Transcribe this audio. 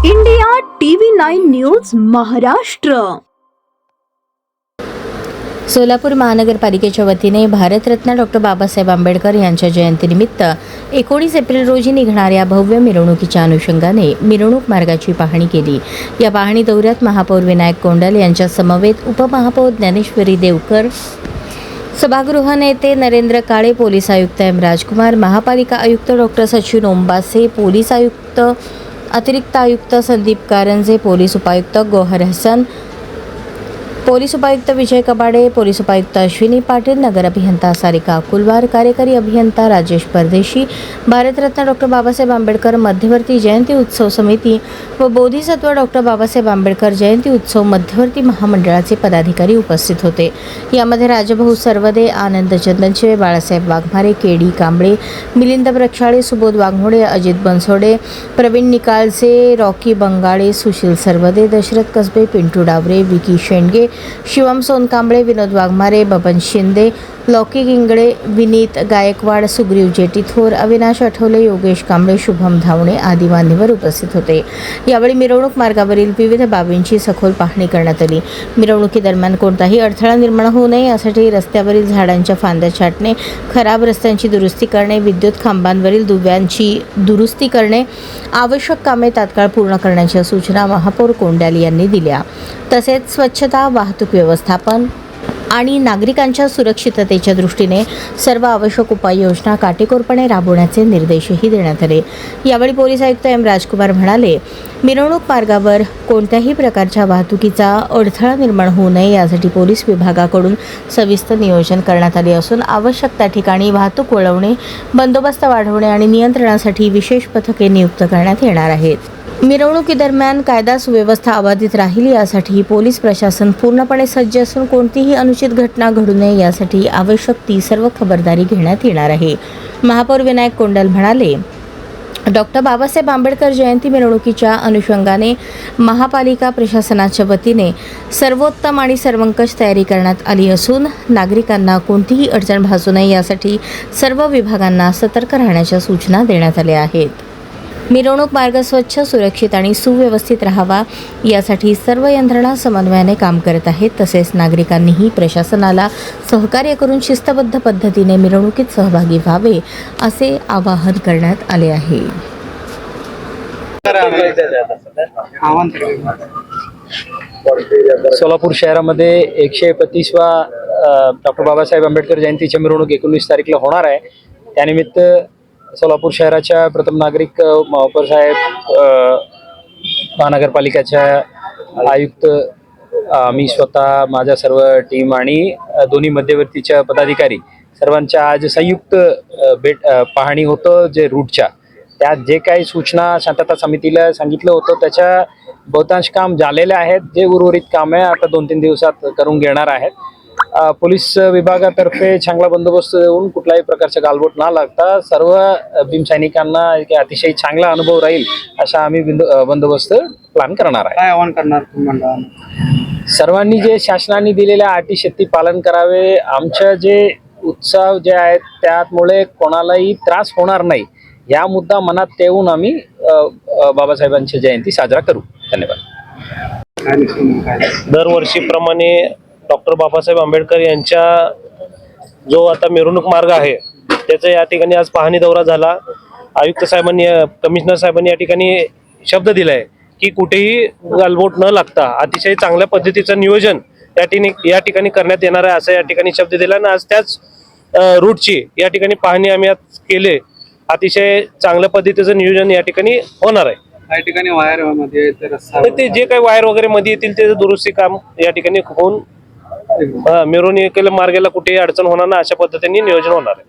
India TV 9 news Maharashtra. Solapur महानगरपालिकेच्या वतीने Bharat Ratna doctor Babasaheb Ambedkar यांच्या जयंतीनिमित्त 19 एप्रिल रोजी निघणाऱ्या भव्य मिरवणुकीच्या अनुषंगाने मिरवणूक मार्गाची पाहणी केली. या पाहणी दौऱ्यात महापौर विनायक कोंडल यांच्या समवेत उपमहापौर ज्ञानेश्वरी देवकर, सभागृह नेते नरेंद्र काळे, पोलीस आयुक्त एम राजकुमार, महापालिका आयुक्त डॉक्टर सचिन ओंबासे, पोलीस आयुक्त अतिरिक्त आयुक्त संदीप कारंजे, पोलीस उपायुक्त गोहर हसन, पोलीस उपायुक्त विजय कबाडे, पोलीस उपायुक्त अश्विनी पाटील, नगर अभियंता सारिका अकुलवार, कार्यकारी अभियंता राजेश परदेशी, भारतरत्न डॉक्टर बाबासाहेब आंबेडकर मध्यवर्ती जयंती उत्सव समिती व बोधिसत्व डॉक्टर बाबासाहेब आंबेडकर जयंती उत्सव मध्यवर्ती महामंडळाचे पदाधिकारी उपस्थित होते. यामध्ये राजभाऊ सरवदे, आनंद चंदनशिवे, बाळासाहेब वाघमारे, केडी कांबळे, मिलिंद प्रक्षाळे, सुबोध वाघमोडे, अजित बनसोडे, प्रवीण निकाळजे, रॉकी बंगाळे, सुशील सरवदे, दशरथ कसबे, पिंटू डावरे, विकी शेंडगे, शिवम सोनकांबळे, विनोद वाघमारे, बबन शिंदे, लौकी गिंगडे, विनीत गायकवाड, सुग्रीव जेटीथोर, अविनाश आठवले, योगेश कांबळे, शुभम धावणे आदी मान्यवर उपस्थित होते. यावेळी मिरवणूक मार्गावरील विविध बाबींची सखोल पाहणी करण्यात आली. मिरवणुकीदरम्यान कोणताही अडथळा निर्माण होऊ नये यासाठी रस्त्यावरील झाडांच्या फांद्या छाटणे, खराब रस्त्यांची दुरुस्ती करणे, विद्युत खांबांवरील दुव्यांची दुरुस्ती करणे, आवश्यक कामे तात्काळ पूर्ण करण्याच्या सूचना महापौर कोंडाल यांनी दिल्या. तसेच स्वच्छता, वाहतूक व्यवस्थापन आणि नागरिकांच्या सुरक्षिततेच्या दृष्टीने सर्व आवश्यक उपाययोजना काटेकोरपणे राबवण्याचे निर्देशही देण्यात आले. यावेळी पोलीस आयुक्त एम राजकुमार म्हणाले, मिरवणूक मार्गावर कोणत्याही प्रकारच्या वाहतुकीचा अडथळा निर्माण होऊ नये यासाठी पोलीस विभागाकडून सविस्तर नियोजन करण्यात आले असून आवश्यक त्या ठिकाणी वाहतूक वळवणे, बंदोबस्त वाढवणे आणि नियंत्रणासाठी विशेष पथके नियुक्त करण्यात येणार आहेत. मिरवणुकीदरम्यान कायदा सुव्यवस्था अबाधित राहील यासाठी पोलीस प्रशासन पूर्णपणे सज्ज असून कोणतीही अनुचित घटना घडू नये यासाठी आवश्यक ती सर्व खबरदारी घेण्यात येणार आहे. महापौर विनायक कोंडल म्हणाले, डॉक्टर बाबासाहेब आंबेडकर जयंती मिरवणुकीच्या अनुषंगाने महापालिका प्रशासनाच्या वतीने सर्वोत्तम आणि सर्वंकष तयारी करण्यात आली असून नागरिकांना कोणतीही अडचण भासू नये यासाठी सर्व विभागांना सतर्क राहण्याच्या सूचना देण्यात आल्या आहेत. मिरवणूक मार्ग स्वच्छ, सुरक्षित आणि सुव्यवस्थित राहावा यासाठी सर्व यंत्रणा समन्वयाने काम करत आहेत. तसेच नागरिकांनीही प्रशासनाला सहकार्य करून शिस्तबद्ध पद्धतीने मिरवणुकीत सहभागी व्हावे असे आवाहन करण्यात आले आहे. सोलापूर शहरामध्ये 131वा डॉक्टर बाबासाहेब आंबेडकर जयंतीची मिरवणूक 19 तारखेला होणार आहे. त्यानिमित्त सोलापूर शहराच्या प्रथम नागरिक महापौर साहेब, महानगरपालिकेच्या आयुक्त, मी स्वतः, माझा सर्व टीम आणि दोन्ही मध्यवर्तीच्या पदाधिकारी सर्वांच्या आज संयुक्त पाहणी होतं. जे रूटच्या त्यात जे काही सूचना शांतता समितीला सांगितलं होतं त्याच्या बहुतांश काम झालेले आहेत. जे उर्वरित काम आहे आता 2-3 दिवसात करून घेणार आहेत. पोलीस विभागातर्फे चांगला बंदोबस्त देऊन कुठल्याही प्रकारचा गालबोट न लागता सर्व भीमसैनिकांना अतिशय चांगला अनुभव राहील अशा आम्ही बंदोबस्त प्लॅन करणार आहे. काय आवाहन करणार सर्वांनी जे शासनाने दिलेल्या अटी शर्ती पालन करावे. आमच्या जे उत्सव जे आहेत त्यामुळे कोणालाही त्रास होणार नाही या मुद्दा मनात ठेवून आम्ही बाबासाहेबांची जयंती साजरा करू. धन्यवाद. दरवर्षीप्रमाणे डॉक्टर बाबासाहेब आंबेडकर यांच्या जो आता मिरवणूक मार्ग आहे त्याचा या ठिकाणी आज पाहणी दौरा झाला. आयुक्त साहेबांनी, कमिशनर साहेबांनी या ठिकाणी शब्द दिलाय की कुठेही गालबोट न लागता अतिशय चांगल्या पद्धतीचं नियोजन या ठिकाणी करण्यात येणार आहे असं या ठिकाणी शब्द दिला. आणि आज त्याच रूटची या ठिकाणी पाहणी आम्ही आज केले. अतिशय चांगल्या पद्धतीचं नियोजन या ठिकाणी होणार आहे. काही ठिकाणी वायर मध्ये ते जे काही वायर वगैरे मध्ये येतील ते दुरुस्ती काम या ठिकाणी होऊन मिरवणुकीला मार्गाला कुठेही अडचण होणार नाही अशा पद्धतीने नियोजन होणार आहे.